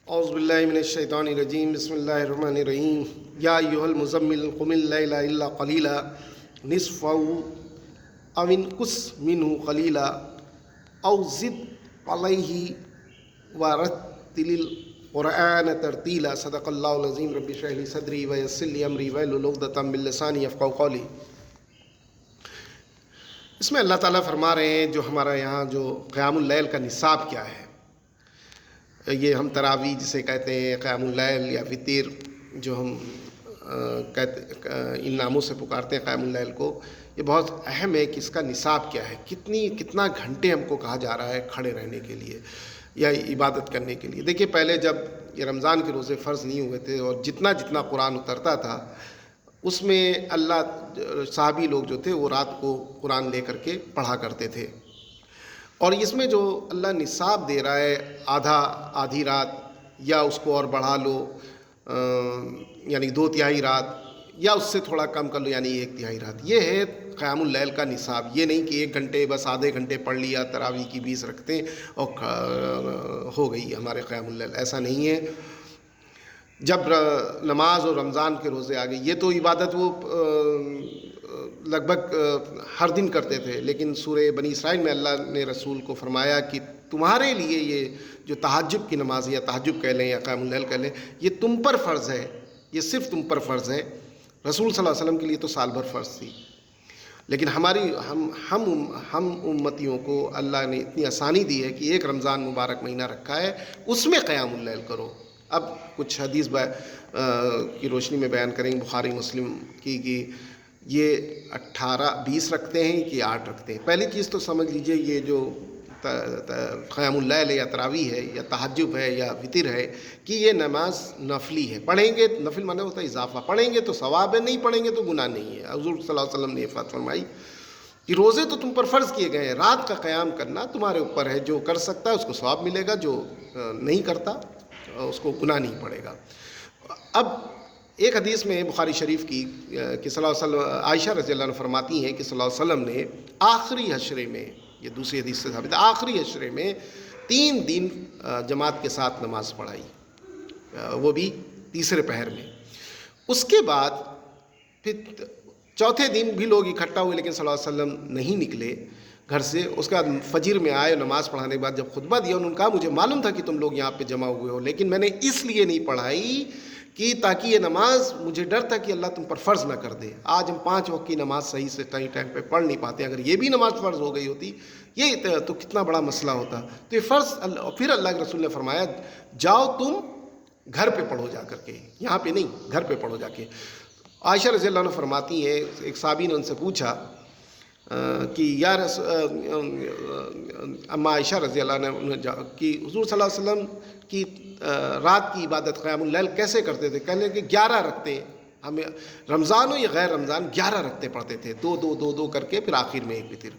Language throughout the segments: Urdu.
اعوذ باللہ من الشیطان الرجیم بسم اللہ الرحمن الرحیم یا ایھا المزمل قم اللیل الا قلیلا نصفہ او انقص منہ قلیلا او زد علیہ ورتل القرآن ترتیلا صدق اللہ العظیم رب اشرح لی صدری ویسر لی امری واحلل عقدۃ من لسانی یفقہوا قولی۔ اس میں اللہ تعالیٰ فرما رہے ہیں جو ہمارا یہاں جو قیام اللیل کا نصاب کیا ہے، یہ ہم تراویح جسے کہتے ہیں، قیام اللیل یا وتر جو ہم ان ناموں سے پکارتے ہیں قیام اللیل کو، یہ بہت اہم ہے کہ اس کا نصاب کیا ہے، کتنا گھنٹے ہم کو کہا جا رہا ہے کھڑے رہنے کے لیے یا عبادت کرنے کے لیے۔ دیکھیے پہلے جب یہ رمضان کے روزے فرض نہیں ہوئے تھے اور جتنا قرآن اترتا تھا اس میں اللہ صحابی لوگ جو تھے وہ رات کو قرآن لے کر کے پڑھا کرتے تھے، اور اس میں جو اللہ نصاب دے رہا ہے آدھی رات یا اس کو اور بڑھا لو یعنی 2/3 رات یا اس سے تھوڑا کم کر لو یعنی 1/3 رات، یہ ہے قیام اللیل کا نصاب۔ یہ نہیں کہ 1 گھنٹے بس آدھے گھنٹے پڑھ لیا تراویح کی 20 رکھتے اور ہو گئی ہمارے قیام اللیل، ایسا نہیں ہے۔ جب نماز اور رمضان کے روزے آ گئے، یہ تو عبادت وہ لگ بھگ ہر دن کرتے تھے، لیکن سورہ بنی اسرائیل میں اللہ نے رسول کو فرمایا کہ تمہارے لیے یہ جو تہجد کی نماز ہے یا تہجد کہہ لیں یا قیام اللیل کہہ لیں، یہ تم پر فرض ہے، یہ صرف تم پر فرض ہے۔ رسول صلی اللہ علیہ وسلم کے لیے تو سال بھر فرض تھی، لیکن ہم امتیوں کو اللہ نے اتنی آسانی دی ہے کہ ایک رمضان مبارک مہینہ رکھا ہے، اس میں قیام اللیل کرو۔ اب کچھ حدیث کی روشنی میں بیان کریں گے بخاری مسلم کی کہ یہ 20 رکھتے ہیں کہ 8 رکھتے ہیں۔ پہلی چیز تو سمجھ لیجئے یہ جو قیام اللیل ہے یا تراویح ہے یا تہجد ہے یا وتر ہے کہ یہ نماز نفلی ہے، پڑھیں گے نفل مانے ہوتا ہے اضافہ، پڑھیں گے تو ثواب ہے، نہیں پڑھیں گے تو گناہ نہیں ہے۔ حضور صلی اللہ علیہ وسلم نے یہ بات فرمائی کہ روزے تو تم پر فرض کیے گئے ہیں، رات کا قیام کرنا تمہارے اوپر ہے، جو کر سکتا ہے اس کو ثواب ملے گا، جو نہیں کرتا اس کو گناہ نہیں پڑے گا۔ اب ایک حدیث میں بخاری شریف کی کہ صلی اللہ علیہ وسلم عائشہ رضی اللہ عنہ فرماتی ہیں کہ صلی اللہ علیہ وسلم نے آخری حشرے میں، یہ دوسری حدیث سے ثابت ہے، آخری حشرے میں 3 دن جماعت کے ساتھ نماز پڑھائی، وہ بھی تیسرے پہر میں۔ اس کے بعد پھر چوتھے دن بھی لوگ اکٹھا ہوئے لیکن صلی اللہ علیہ وسلم نہیں نکلے گھر سے۔ اس کے بعد فجر میں آئے، نماز پڑھانے کے بعد جب خطبہ دیا انہوں نے کہا مجھے معلوم تھا کہ تم لوگ یہاں پہ جمع ہوئے ہو، لیکن میں نے اس لیے نہیں پڑھائی کہ تاکہ یہ نماز، مجھے ڈر تھا کہ اللہ تم پر فرض نہ کر دے۔ آج ہم 5 وقت کی نماز صحیح سے ٹائم پہ پڑھ نہیں پاتے، اگر یہ بھی نماز فرض ہو گئی ہوتی یہ تو کتنا بڑا مسئلہ ہوتا۔ تو یہ فرض پھر اللہ کے رسول نے فرمایا جاؤ تم گھر پہ پڑھو جا کر کے، یہاں پہ نہیں، گھر پہ پڑھو جا کے۔ عائشہ رضی اللہ عنہ فرماتی ہیں ایک صحابی نے ان سے پوچھا کہ یا اما عائشہ رضی اللہ عنہ کہ حضور صلی اللہ علیہ وسلم کی رات کی عبادت قیام اللیل کیسے کرتے تھے؟ کہنے کہ 11 رکھتے، ہمیں رمضان ہو یا غیر رمضان 11 رکھتے پڑھتے تھے، 2 کر کے پھر آخر میں ایک وتر۔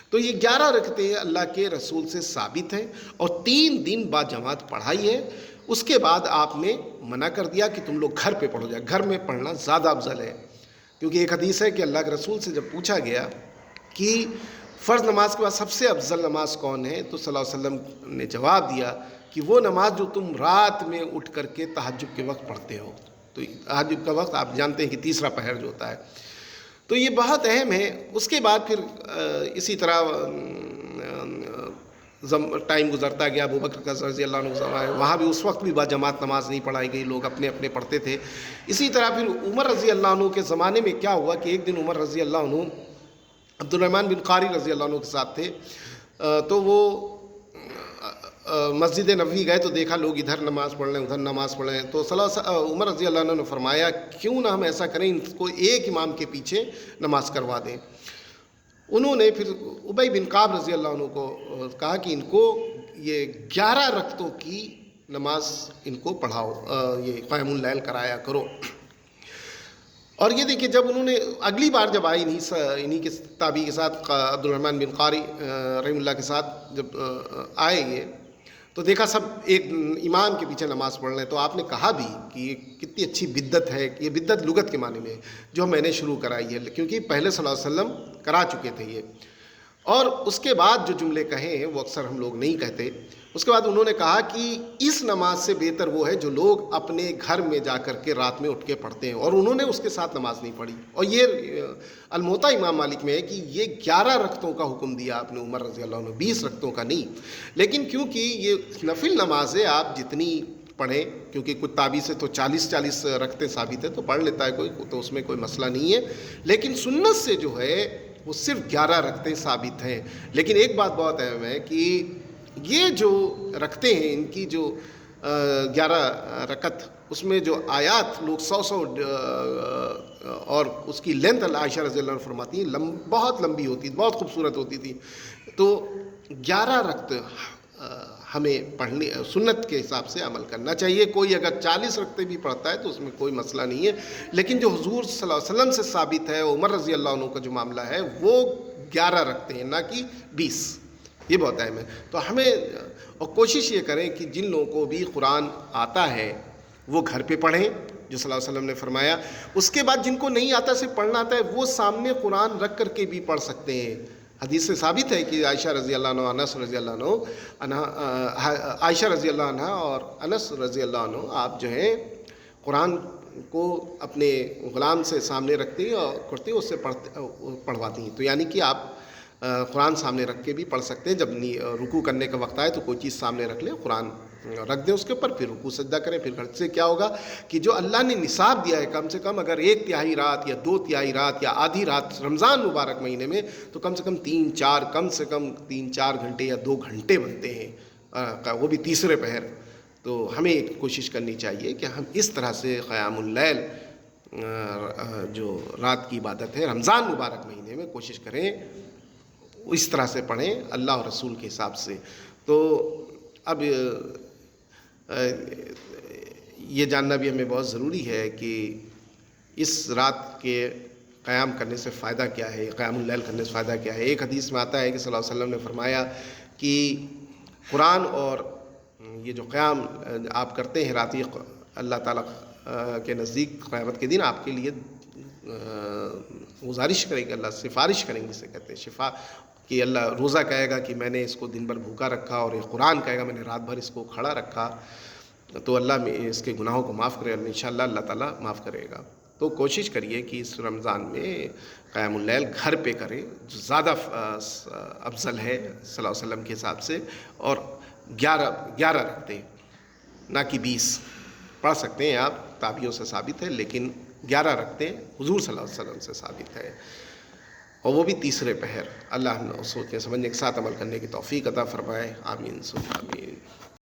تو یہ 11 رکھتے اللہ کے رسول سے ثابت ہے اور 3 دن بعد جماعت پڑھائی ہے۔ اس کے بعد آپ نے منع کر دیا کہ تم لوگ گھر پہ پڑھو جائے، گھر میں پڑھنا زیادہ افضل ہے، کیونکہ ایک حدیث ہے کہ اللہ کے رسول سے جب پوچھا گیا کہ فرض نماز کے بعد سب سے افضل نماز کون ہے تو صلی اللہ علیہ وسلم نے جواب دیا کہ وہ نماز جو تم رات میں اٹھ کر کے تہجد کے وقت پڑھتے ہو۔ تو تہجد کا وقت آپ جانتے ہیں کہ تیسرا پہر جو ہوتا ہے، تو یہ بہت اہم ہے۔ اس کے بعد پھر اسی طرح ٹائم گزرتا گیا، ابوبکر رضی اللہ عنہ وہاں بھی اس وقت بھی با جماعت نماز نہیں پڑھائی گئی، لوگ اپنے اپنے پڑھتے تھے۔ اسی طرح پھر عمر رضی اللہ عنہ کے زمانے میں کیا ہوا کہ ایک دن عمر رضی اللہ عنہ عبد الرحمن بن قاری رضی اللہ عنہ کے ساتھ تھے، تو وہ مسجد نبوی گئے تو دیکھا لوگ ادھر نماز پڑھ لیں ادھر نماز پڑھ لیں، تو عمر رضی اللہ عنہ نے فرمایا کیوں نہ ہم ایسا کریں، ان کو ایک امام کے پیچھے نماز کروا دیں۔ انہوں نے پھر ابی بن کعب رضی اللہ عنہ کو کہا کہ ان کو یہ 11 رکعتوں کی نماز ان کو پڑھاؤ، یہ قیام اللیل کرایا کرو۔ اور یہ دیکھیں جب انہوں نے اگلی بار جب آئی انہی کے تابعی کے ساتھ عبد الرحمن بن قاری رحمہ اللہ کے ساتھ جب آئے یہ تو دیکھا سب ایک امام کے پیچھے نماز پڑھ رہے ہیں، تو آپ نے کہا بھی کہ یہ کتنی اچھی بدعت ہے، یہ بدعت لغت کے معنی میں جو میں نے شروع کرائی ہے، کیونکہ پہلے صلی اللہ علیہ وسلم کرا چکے تھے یہ۔ اور اس کے بعد جو جملے کہے ہیں وہ اکثر ہم لوگ نہیں کہتے، اس کے بعد انہوں نے کہا کہ اس نماز سے بہتر وہ ہے جو لوگ اپنے گھر میں جا کر کے رات میں اٹھ کے پڑھتے ہیں، اور انہوں نے اس کے ساتھ نماز نہیں پڑھی. اور یہ الموطا امام مالک میں ہے کہ یہ 11 رکعتوں کا حکم دیا آپ نے عمر رضی اللہ عنہ، 20 رکعتوں کا نہیں. لیکن کیونکہ یہ نفل نماز ہے، آپ جتنی پڑھیں، کیونکہ کچھ تابی سے تو 40 رکعتیں ثابت ہے تو پڑھ لیتا ہے کوئی، تو اس میں کوئی مسئلہ نہیں ہے. لیکن سنت سے جو ہے وہ صرف 11 رکعتیں ثابت ہیں. لیکن ایک بات بہت اہم ہے کہ یہ جو رکھتے ہیں، ان کی جو 11 رکعت، اس میں جو آیات لوگ 100 اور اس کی لینتھ عائشہ رضی اللہ عنہ فرماتی ہیں بہت لمبی ہوتی تھی، بہت خوبصورت ہوتی تھی. تو 11 رکعت ہمیں پڑھنی، سنت کے حساب سے عمل کرنا چاہیے. کوئی اگر 40 رکعتیں بھی پڑھتا ہے تو اس میں کوئی مسئلہ نہیں ہے. لیکن جو حضور صلی اللہ علیہ وسلم سے ثابت ہے، عمر رضی اللہ عنہ کا جو معاملہ ہے وہ 11 رکعتیں ہیں، نہ کہ 20. یہ بہت اہم ہے. تو ہمیں اور کوشش یہ کریں کہ جن لوگوں کو بھی قرآن آتا ہے وہ گھر پہ پڑھیں، جو صلی اللہ علیہ وسلم نے فرمایا. اس کے بعد جن کو نہیں آتا، صرف پڑھنا آتا ہے، وہ سامنے قرآن رکھ کر کے بھی پڑھ سکتے ہیں. حدیث سے ثابت ہے کہ عائشہ رضی اللہ عنہ، انس رضی اللہ عنہ، عائشہ رضی اللہ عنہ اور انس رضی اللہ عنہ، آپ جو ہیں قرآن کو اپنے غلام سے سامنے رکھتے ہیں اور کرتے ہیں، اس سے پڑھواتی ہیں. تو یعنی کہ آپ قرآن سامنے رکھ کے بھی پڑھ سکتے ہیں. جب رکوع کرنے کا وقت آئے تو کوئی چیز سامنے رکھ لیں، قرآن رکھ دیں اس کے اوپر، پھر رکوع سجدہ کریں. پھر گھر سے کیا ہوگا کہ جو اللہ نے نصاب دیا ہے، کم سے کم اگر 1/3 رات یا 2/3 رات یا آدھی رات رمضان مبارک مہینے میں، تو کم سے کم 3-4 گھنٹے یا 2 گھنٹے بنتے ہیں، وہ بھی تیسرے پہر. تو ہمیں کوشش کرنی چاہیے کہ ہم اس طرح سے قیام اللیل، جو رات کی عبادت ہے رمضان مبارک مہینے میں، کوشش کریں اس طرح سے پڑھیں اللہ اور رسول کے حساب سے. تو اب یہ جاننا بھی ہمیں بہت ضروری ہے کہ اس رات کے قیام کرنے سے فائدہ کیا ہے، قیام اللیل کرنے سے فائدہ کیا ہے. ایک حدیث میں آتا ہے کہ صلی اللہ علیہ وسلم نے فرمایا کہ قرآن اور یہ جو قیام آپ کرتے ہیں راتی، اللہ تعالیٰ کے نزدیک قیامت کے دن آپ کے لیے گزارش کریں گے، اللہ سفارش کریں گے، جسے کہتے ہیں شفا، کہ اللہ روزہ کہے گا کہ میں نے اس کو دن بھر بھوکا رکھا، اور یہ قرآن کہے گا میں نے رات بھر اس کو کھڑا رکھا، تو اللہ اس کے گناہوں کو معاف کرے، اور انشاءاللہ اللہ تعالیٰ معاف کرے گا. تو کوشش کریے کہ اس رمضان میں قیام اللیل گھر پہ کریں، جو زیادہ افضل ہے صلی اللہ علیہ وسلم کے حساب سے. اور 11 رکھتے، نہ کہ 20 پڑھ سکتے ہیں آپ، تابعیوں سے ثابت ہے، لیکن 11 رکھتے حضور صلی اللہ علیہ وسلم سے ثابت ہے، اور وہ بھی تیسرے پہر. اللہ ہم سوچنے سمجھنے کے ساتھ عمل کرنے کی توفیق عطا فرمائے. آمین ثم آمین.